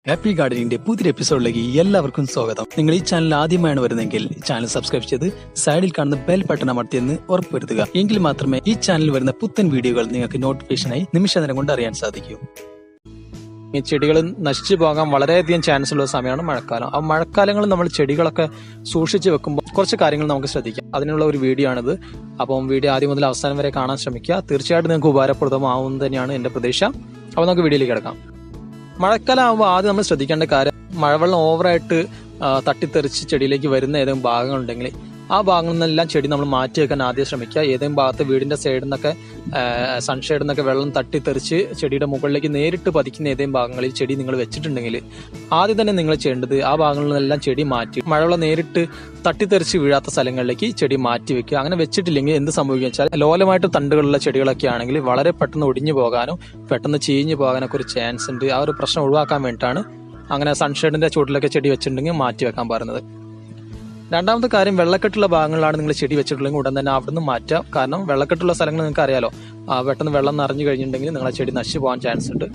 Happy ഗാർഡനിന്റെ പുതിയ എപ്പിസോഡിലേക്ക് എല്ലാവർക്കും സ്വാഗതം. നിങ്ങൾ ഈ ചാനൽ ആദ്യമായാണ് വരുന്നതെങ്കിൽ ചാനൽ സബ്സ്ക്രൈബ് ചെയ്ത് സൈഡിൽ കാണുന്ന ബെൽ ബട്ടൺ അമർത്തിയെന്ന് ഉറപ്പുവരുത്തുക. എങ്കിൽ മാത്രമേ ഈ ചാനലിൽ വരുന്ന പുത്തൻ വീഡിയോകൾ നിങ്ങൾക്ക് നോട്ടിഫിക്കേഷനായി നിമിഷനേരം കൊണ്ട് അറിയാൻ സാധിക്കൂ. ഈ ചെടികൾ നശിച്ചു പോകാൻ വളരെയധികം ചാൻസ് ഉള്ള സമയമാണ് മഴക്കാലം. ആ മഴക്കാലങ്ങളിൽ നമ്മൾ ചെടികളൊക്കെ സൂക്ഷിച്ച് വെക്കുമ്പോൾ കുറച്ച് കാര്യങ്ങൾ നമുക്ക് ശ്രദ്ധിക്കാം. അതിനുള്ള ഒരു വീഡിയോ ആണിത്. അപ്പം വീഡിയോ ആദ്യം മുതൽ അവസാനം വരെ കാണാൻ ശ്രമിക്കുക. തീർച്ചയായിട്ടും നിങ്ങൾക്ക് ഉപകാരപ്രദമാവും തന്നെയാണ് എന്റെ പ്രതീക്ഷ. അപ്പോൾ നമുക്ക് വീഡിയോയിലേക്ക് കിടക്കാം. മഴക്കാലം ആകുമ്പോൾ ആദ്യം നമ്മൾ ശ്രദ്ധിക്കേണ്ട കാര്യം, മഴവെള്ളം ഓവറായിട്ട് തട്ടിത്തെറിച്ച് ചെടിയിലേക്ക് വരുന്ന ഏതെങ്കിലും ഭാഗങ്ങളുണ്ടെങ്കിൽ ആ ഭാഗങ്ങളിൽ നിന്നെല്ലാം ചെടി നമ്മൾ മാറ്റി വെക്കാൻ ആദ്യം ശ്രമിക്കുക. ഏതെങ്കിലും ഭാഗത്ത് വീടിന്റെ സൈഡിൽ നിന്നൊക്കെ സൺഷെയ്ഡിൽ നിന്നൊക്കെ വെള്ളം തട്ടിത്തെറിച്ച് ചെടിയുടെ മുകളിലേക്ക് നേരിട്ട് പതിക്കുന്ന ഏതെങ്കിലും ഭാഗങ്ങളിൽ ചെടി നിങ്ങൾ വെച്ചിട്ടുണ്ടെങ്കിൽ ആദ്യം തന്നെ നിങ്ങൾ ചെയ്യേണ്ടത് ആ ഭാഗങ്ങളിൽ നിന്നെല്ലാം ചെടി മാറ്റി മഴവെള്ളം നേരിട്ട് തട്ടിത്തെറിച്ച് വീഴാത്ത സ്ഥലങ്ങളിലേക്ക് ചെടി മാറ്റി വെക്കുക. അങ്ങനെ വെച്ചിട്ടില്ലെങ്കിൽ എന്ത് സംഭവിക്കുക വെച്ചാൽ ലോലമായിട്ട് തണ്ടുകളുള്ള ചെടികളൊക്കെ ആണെങ്കിൽ വളരെ പെട്ടെന്ന് ഒടിഞ്ഞു പോകാനും പെട്ടെന്ന് ചീഞ്ഞു പോകാനൊക്കെ ഒരു ചാൻസ് ഉണ്ട്. ആ ഒരു പ്രശ്നം ഒഴിവാക്കാൻ വേണ്ടിയിട്ടാണ് അങ്ങനെ സൺഷെയ്ഡിന്റെ ചുവട്ടിലൊക്കെ ചെടി വെച്ചിട്ടുണ്ടെങ്കിൽ മാറ്റി വെക്കാൻ പറയുന്നത്. രണ്ടാമത്തെ കാര്യം, വെള്ളക്കെട്ടുള്ള ഭാഗങ്ങളിലാണ് നിങ്ങൾ ചെടി വെച്ചിട്ടുണ്ടെങ്കിൽ ഉടൻ തന്നെ അവിടെ നിന്ന് മാറ്റാം. കാരണം വെള്ളക്കെട്ടുള്ള സ്ഥലങ്ങൾ നിങ്ങൾക്ക് അറിയാലോ, പെട്ടെന്ന് വെള്ളം നിറഞ്ഞു കഴിഞ്ഞിട്ടുണ്ടെങ്കിൽ നിങ്ങളെ ചെടി നശിച്ചു പോകാൻ ചാൻസ് ഉണ്ട്.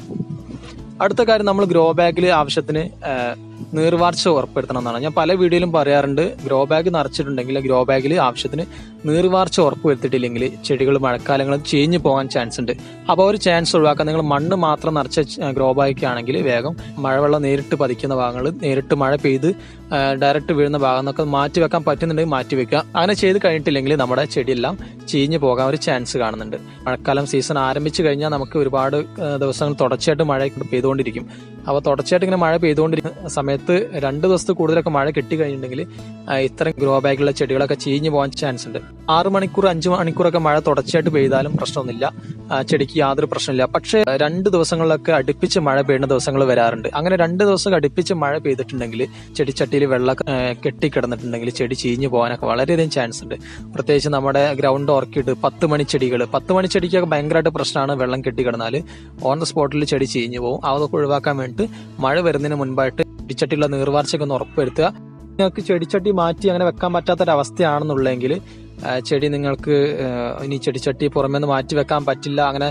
അടുത്ത കാര്യം, നമ്മൾ ഗ്രോ ബാഗിൽ ആവശ്യത്തിന് നീർവാർച്ച ഉറപ്പുവരുത്തണം എന്നാണ്. ഞാൻ പല വീഡിയോയിലും പറയാറുണ്ട്, ഗ്രോ ബാഗ് നിറച്ചിട്ടുണ്ടെങ്കിൽ ഗ്രോ ബാഗിൽ ആവശ്യത്തിന് നീർവാർച്ച ഉറപ്പുവരുത്തിയിട്ടില്ലെങ്കിൽ ചെടികൾ മഴക്കാലങ്ങളിൽ ചീഞ്ഞു പോകാൻ ചാൻസ് ഉണ്ട്. അപ്പോൾ ഒരു ചാൻസ് ഒഴിവാക്കാൻ നിങ്ങൾ മണ്ണ് മാത്രം നിറച്ച ഗ്രോ ബാഗ് ആണെങ്കിൽ വേഗം മഴവെള്ളം നേരിട്ട് പതിക്കുന്ന ഭാഗങ്ങൾ, നേരിട്ട് മഴ പെയ്ത് ഡയറക്റ്റ് വീഴുന്ന ഭാഗം എന്നൊക്കെ മാറ്റി വെക്കാൻ പറ്റുന്നുണ്ടെങ്കിൽ മാറ്റി വെക്കുക. അങ്ങനെ ചെയ്ത് കഴിഞ്ഞിട്ടില്ലെങ്കിൽ നമ്മുടെ ചെടിയെല്ലാം ചീഞ്ഞു പോകാൻ ഒരു ചാൻസ് കാണുന്നുണ്ട്. മഴക്കാലം സീസൺ ആരംഭിച്ചു കഴിഞ്ഞാൽ നമുക്ക് ഒരുപാട് ദിവസങ്ങൾ തുടർച്ചയായിട്ട് മഴ പെയ്തുകൊണ്ടിരിക്കും. അപ്പോൾ തുടർച്ചയായിട്ട് ഇങ്ങനെ മഴ പെയ്തുകൊണ്ടിരിക്കുന്ന സമയത്ത് 2 ദിവസത്തിൽ കൂടുതലൊക്കെ മഴ കിട്ടിക്കഴിഞ്ഞിട്ടുണ്ടെങ്കിൽ ഇത്തരം ഗ്രോ ബാഗിലുള്ള ചെടികളൊക്കെ ചീഞ്ഞു പോകാൻ ചാൻസ് ഉണ്ട്. 6 മണിക്കൂർ 5 മണിക്കൂറൊക്കെ മഴ തുടർച്ചയായിട്ട് പെയ്താലും പ്രശ്നമൊന്നുമില്ല, ചെടിക്ക് യാതൊരു പ്രശ്നമില്ല. പക്ഷേ 2 ദിവസങ്ങളിലൊക്കെ അടുപ്പിച്ച് മഴ പെയ്യുന്ന ദിവസങ്ങൾ വരാറുണ്ട്. അങ്ങനെ 2 ദിവസം അടുപ്പിച്ച് മഴ പെയ്തിട്ടുണ്ടെങ്കിൽ ചെടിച്ചട്ടിയിൽ വെള്ളം കെട്ടിക്കിടന്നിട്ടുണ്ടെങ്കിൽ ചെടി ചീഞ്ഞു പോകാനൊക്കെ വളരെയധികം ചാൻസ് ഉണ്ട്. പ്രത്യേകിച്ച് നമ്മുടെ ഗ്രൗണ്ട് ഓർക്കിഡ് 10 മണി ചെടികൾ, 10 മണി ചെടിക്കൊക്കെ ഭയങ്കരമായിട്ട് പ്രശ്നമാണ്. വെള്ളം കെട്ടിക്കിടന്നാൽ ഓൺ ദ സ്പോട്ടിൽ ചെടി ചീഞ്ഞു പോകും. അതൊക്കെ ഒഴിവാക്കാൻ വേണ്ടിയിട്ട് മഴ വരുന്നതിന് മുൻപായിട്ട് ചെടിച്ചട്ടിയുള്ള നീർവാർച്ചയൊക്കെ ഒന്ന് ഉറപ്പുവരുത്തുക. നിങ്ങൾക്ക് ചെടിച്ചട്ടി മാറ്റി അങ്ങനെ വെക്കാൻ പറ്റാത്തൊരവസ്ഥയാണെന്നുള്ളെങ്കിൽ ചെടി നിങ്ങൾക്ക് ഇനി ചെടിച്ചട്ടി പുറമേ നിന്ന് മാറ്റി വെക്കാൻ പറ്റില്ല, അങ്ങനെ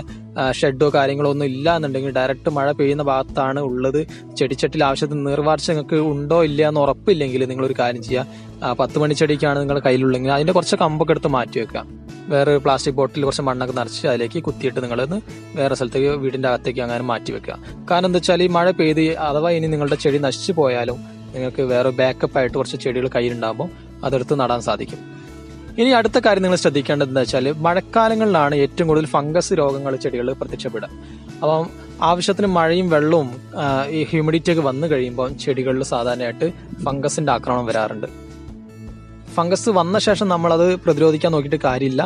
ഷെഡോ കാര്യങ്ങളോ ഒന്നും ഇല്ല എന്നുണ്ടെങ്കിൽ ഡയറക്റ്റ് മഴ പെയ്യുന്ന ഭാഗത്താണ് ഉള്ളത്, ചെടിച്ചട്ടിയിൽ ആവശ്യത്തിന് നീർവാർച്ച നിങ്ങൾക്ക് ഉണ്ടോ ഇല്ല എന്ന് ഉറപ്പില്ലെങ്കിൽ നിങ്ങളൊരു കാര്യം ചെയ്യുക. 10 മണി ചെടിക്കാണ് നിങ്ങളുടെ കയ്യിലുള്ളെങ്കിൽ അതിന്റെ കുറച്ച് കമ്പൊക്കെ എടുത്ത് മാറ്റി വെക്കുക. വേറെ പ്ലാസ്റ്റിക് ബോട്ടിൽ കുറച്ച് മണ്ണൊക്കെ നിറച്ച് അതിലേക്ക് കുത്തിയിട്ട് നിങ്ങളൊന്ന് വേറെ സ്ഥലത്തേക്ക് വീടിന്റെ അകത്തേക്ക് അങ്ങനെ മാറ്റി വെക്കുക. കാരണം എന്താ വെച്ചാൽ ഈ മഴ പെയ്ത് അഥവാ ഇനി നിങ്ങളുടെ ചെടി നശിച്ചു പോയാലും നിങ്ങൾക്ക് വേറെ ബാക്കപ്പ് ആയിട്ട് കുറച്ച് ചെടികൾ കയ്യിലുണ്ടാകുമ്പോൾ അതെടുത്ത് നടാൻ സാധിക്കും. ഇനി അടുത്ത കാര്യം നിങ്ങൾ ശ്രദ്ധിക്കേണ്ടത് എന്താ വെച്ചാൽ, മഴക്കാലങ്ങളിലാണ് ഏറ്റവും കൂടുതൽ ഫംഗസ് രോഗങ്ങൾ ചെടികൾ പ്രത്യക്ഷപ്പെടുക. അപ്പം ആവശ്യത്തിന് മഴയും വെള്ളവും ഈ ഹ്യൂമിഡിറ്റി ഒക്കെ വന്നു കഴിയുമ്പോൾ ചെടികളിൽ സാധാരണയായിട്ട് ഫംഗസിന്റെ ആക്രമണം വരാറുണ്ട്. ഫംഗസ് വന്ന ശേഷം നമ്മളത് പ്രതിരോധിക്കാൻ നോക്കിയിട്ട് കാര്യമില്ല.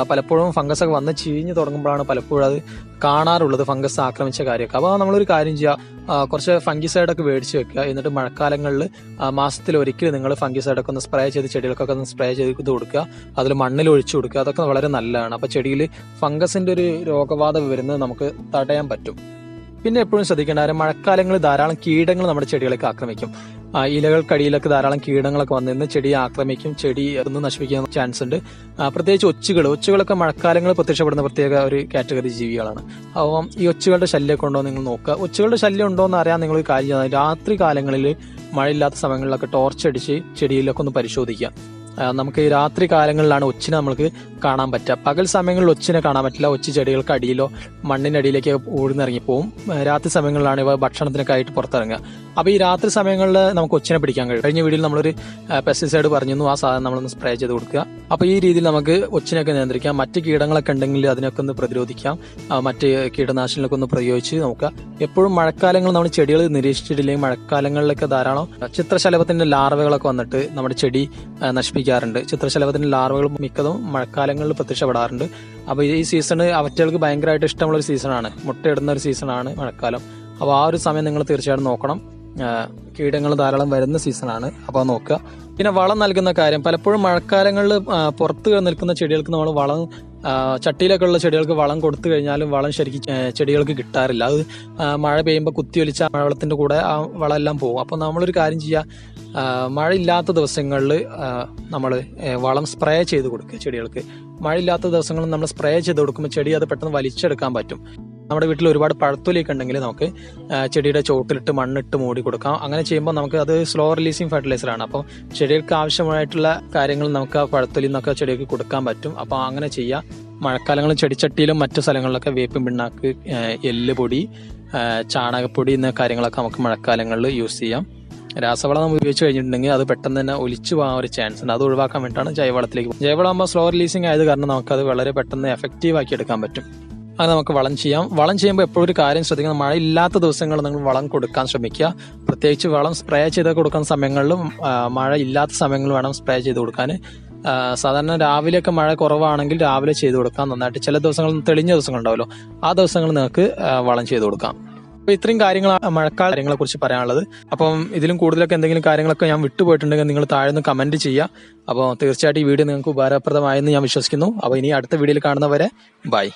പലപ്പോഴും ഫംഗസ് ഒക്കെ വന്ന് ചീഞ്ഞു തുടങ്ങുമ്പോഴാണ് പലപ്പോഴും അത് കാണാറുള്ളത്, ഫംഗസ് ആക്രമിച്ച കാര്യമൊക്കെ. അപ്പോൾ നമ്മളൊരു കാര്യം ചെയ്യുക, കുറച്ച് ഫംഗിസൈഡൊക്കെ മേടിച്ച് വെക്കുക. എന്നിട്ട് മഴക്കാലങ്ങളിൽ മാസത്തിൽ ഒരിക്കലും നിങ്ങൾ ഫംഗിസൈഡൊക്കെ ഒന്ന് സ്പ്രേ ചെയ്ത് ചെടികൾക്കൊക്കെ ഒന്ന് സ്പ്രേ ചെയ്ത് കൊടുക്കുക. അതിൽ മണ്ണിൽ ഒഴിച്ചു കൊടുക്കുക. അതൊക്കെ വളരെ നല്ലതാണ്. അപ്പോൾ ചെടിയിൽ ഫംഗസിന്റെ ഒരു രോഗബാധ വരുന്നത് നമുക്ക് തടയാൻ പറ്റും. പിന്നെ എപ്പോഴും ശ്രദ്ധിക്കേണ്ട കാര്യം, മഴക്കാലങ്ങളിൽ ധാരാളം കീടങ്ങൾ നമ്മുടെ ചെടികളൊക്കെ ആക്രമിക്കും. ഇലകൾക്കടിയിലൊക്കെ ധാരാളം കീടങ്ങളൊക്കെ വന്നിരുന്ന് ചെടിയെ ആക്രമിക്കും, ചെടി ഒന്ന് നശിപ്പിക്കാൻ ചാൻസ് ഉണ്ട്. പ്രത്യേകിച്ച് ഒച്ചുകളൊക്കെ മഴക്കാലങ്ങളിൽ പ്രത്യക്ഷപ്പെടുന്ന പ്രത്യേക ഒരു കാറ്റഗറി ജീവികളാണ്. അപ്പം ഈ ഒച്ചുകളുടെ ശല്യമൊക്കെ ഉണ്ടോ നിങ്ങൾ നോക്കുക. ഒച്ചുകളുടെ ശല്യം ഉണ്ടോ എന്ന് അറിയാൻ നിങ്ങൾ കാര്യം ചെയ്യുന്നത്, രാത്രി കാലങ്ങളിൽ മഴയില്ലാത്ത സമയങ്ങളിലൊക്കെ ടോർച്ച് അടിച്ച് ചെടിയിലൊക്കെ ഒന്ന് പരിശോധിക്കുക. നമുക്ക് ഈ രാത്രി കാലങ്ങളിലാണ് ഒച്ചിനെ നമുക്ക് കാണാൻ പറ്റുക. പകൽ സമയങ്ങളിൽ ഒച്ചിനെ കാണാൻ പറ്റില്ല. ഒച്ചി ചെടികൾക്ക് അടിയിലോ മണ്ണിന്റെ അടിയിലേക്ക് ഊഴ്ന്നിറങ്ങിപ്പോവും. രാത്രി സമയങ്ങളിലാണ് ഇവ ഭക്ഷണത്തിനൊക്കെ ആയിട്ട് പുറത്തിറങ്ങുക. അപ്പോൾ ഈ രാത്രി സമയങ്ങളിൽ നമുക്ക് ഒച്ചിനെ പിടിക്കാൻ കഴിയും. കഴിഞ്ഞ വീഡിയോയിൽ നമ്മളൊരു പെസ്റ്റിസൈഡ് പറഞ്ഞിരുന്നു, ആ സാധനം നമ്മളൊന്ന് സ്പ്രേ ചെയ്ത് കൊടുക്കുക. അപ്പോൾ ഈ രീതിയിൽ നമുക്ക് ഒച്ചിനൊക്കെ നിയന്ത്രിക്കാം. മറ്റ് കീടങ്ങളൊക്കെ ഉണ്ടെങ്കിൽ അതിനൊക്കെ ഒന്ന് പ്രതിരോധിക്കാം. മറ്റ് കീടനാശിനികളൊക്കെ ഒന്ന് പ്രയോഗിച്ച് നോക്കുക. എപ്പോഴും മഴക്കാലങ്ങൾ നമ്മൾ ചെടികൾ നിരീക്ഷിച്ചിട്ടില്ലെങ്കിൽ മഴക്കാലങ്ങളിലൊക്കെ ധാരാളം ചിത്രശലഭത്തിന്റെ ലാർവകളൊക്കെ വന്നിട്ട് നമ്മുടെ ചെടി നശിപ്പിക്കാറുണ്ട്. ചിത്രശലഭത്തിന്റെ ലാർവകൾ മിക്കതും മഴക്കാലങ്ങളിൽ പ്രത്യക്ഷപ്പെടാറുണ്ട്. അപ്പോൾ ഈ സീസണ് അവറ്റകൾക്ക് ഭയങ്കരമായിട്ട് ഇഷ്ടമുള്ള ഒരു സീസണാണ്, മുട്ടയിടുന്ന ഒരു സീസണാണ് മഴക്കാലം. അപ്പോൾ ആ ഒരു സമയം നിങ്ങൾ തീർച്ചയായിട്ടും നോക്കണം. കീടങ്ങൾ ധാരാളം വരുന്ന സീസണാണ്, അപ്പോൾ നോക്കുക. പിന്നെ വളം നൽകുന്ന കാര്യം, പലപ്പോഴും മഴക്കാലങ്ങളിൽ പുറത്ത് നിൽക്കുന്ന ചെടികൾക്ക് നമ്മൾ വളം, ചട്ടിയിലൊക്കെ ഉള്ള ചെടികൾക്ക് വളം കൊടുത്തു കഴിഞ്ഞാലും വളം ശരിക്കും ചെടികൾക്ക് കിട്ടാറില്ല. അത് മഴ പെയ്യുമ്പോൾ കുത്തിയൊലിച്ച മഴവെള്ളത്തിന്റെ കൂടെ ആ വളം എല്ലാം പോകും. അപ്പോൾ നമ്മളൊരു കാര്യം ചെയ്യുക, മഴയില്ലാത്ത ദിവസങ്ങളിൽ നമ്മൾ വളം സ്പ്രേ ചെയ്ത് കൊടുക്കുക ചെടികൾക്ക്. മഴയില്ലാത്ത ദിവസങ്ങളിൽ നമ്മൾ സ്പ്രേ ചെയ്ത് കൊടുക്കുമ്പോൾ ചെടി അത് പെട്ടെന്ന് വലിച്ചെടുക്കാൻ പറ്റും. നമ്മുടെ വീട്ടിൽ ഒരുപാട് പഴത്തൊലിയൊക്കെ ഉണ്ടെങ്കിൽ നമുക്ക് ചെടിയുടെ ചോട്ടിലിട്ട് മണ്ണിട്ട് മൂടി കൊടുക്കാം. അങ്ങനെ ചെയ്യുമ്പോൾ നമുക്ക് അത് സ്ലോ റിലീസിങ് ഫെർട്ടിലൈസർ ആണ്. അപ്പോൾ ചെടികൾക്ക് ആവശ്യമായിട്ടുള്ള കാര്യങ്ങൾ നമുക്ക് ആ പഴത്തൊലിയിൽ നിന്നൊക്കെ ചെടികൾക്ക് കൊടുക്കാൻ പറ്റും. അപ്പോൾ അങ്ങനെ ചെയ്യാം. മഴക്കാലങ്ങളിൽ ചെടിച്ചട്ടിയിലും മറ്റു സ്ഥലങ്ങളിലൊക്കെ വേപ്പിൻ പിണ്ണാക്ക്, എല്ലുപൊടി, ചാണകപ്പൊടി എന്ന കാര്യങ്ങളൊക്കെ നമുക്ക് മഴക്കാലങ്ങളിൽ യൂസ് ചെയ്യാം. രാസവളം നമ്മൾ ഉപയോഗിച്ച് കഴിഞ്ഞിട്ടുണ്ടെങ്കിൽ അത് പെട്ടെന്ന് തന്നെ ഒലിച്ചു പോകാൻ ഒരു ചാൻസ് ഉണ്ട്. അത് ഒഴിവാക്കാൻ വേണ്ടിയിട്ടാണ് ജൈവവളത്തിലേക്ക് പോകുന്നത്. ജൈവവളമാകുമ്പോൾ സ്ലോ റിലീസിങ് ആയത് കാരണം നമുക്കത് വളരെ പെട്ടെന്ന് എഫക്റ്റീവ് ആക്കി എടുക്കാൻ പറ്റും. അങ്ങനെ നമുക്ക് വളം ചെയ്യാം. വളം ചെയ്യുമ്പോൾ എപ്പോഴും ഒരു കാര്യം ശ്രദ്ധിക്കണം, മഴ ഇല്ലാത്ത ദിവസങ്ങളിൽ നിങ്ങൾ വളം കൊടുക്കാൻ ശ്രമിക്കുക. പ്രത്യേകിച്ച് വളം സ്പ്രേ ചെയ്ത് കൊടുക്കുന്ന സമയങ്ങളിലും മഴ ഇല്ലാത്ത സമയങ്ങളിൽ വേണം സ്പ്രേ ചെയ്ത് കൊടുക്കാൻ. സാധാരണ രാവിലെയൊക്കെ മഴ കുറവാണെങ്കിൽ രാവിലെ ചെയ്ത് കൊടുക്കാം നന്നായിട്ട്. ചില ദിവസങ്ങളിൽ തെളിഞ്ഞ ദിവസങ്ങൾ ഉണ്ടാവുമല്ലോ, ആ ദിവസങ്ങളിൽ നിങ്ങൾക്ക് വളം ചെയ്ത് കൊടുക്കാം. അപ്പോൾ ഇത്രയും കാര്യങ്ങളാണ് മഴക്കാല കാര്യങ്ങളെ കുറിച്ച് പറയാനുള്ളത്. അപ്പം ഇതിലും കൂടുതലൊക്കെ എന്തെങ്കിലും കാര്യങ്ങളൊക്കെ ഞാൻ വിട്ടുപോയിട്ടുണ്ടെങ്കിൽ നിങ്ങൾ താഴെ നിന്ന് കമന്റ് ചെയ്യുക. അപ്പോൾ തീർച്ചയായിട്ടും ഈ വീഡിയോ നിങ്ങൾക്ക് ഉപകാരപ്രദമായെന്ന് ഞാൻ വിശ്വസിക്കുന്നു. അപ്പോൾ ഇനി അടുത്ത വീഡിയോയിൽ കാണുന്നവരെ ബൈ.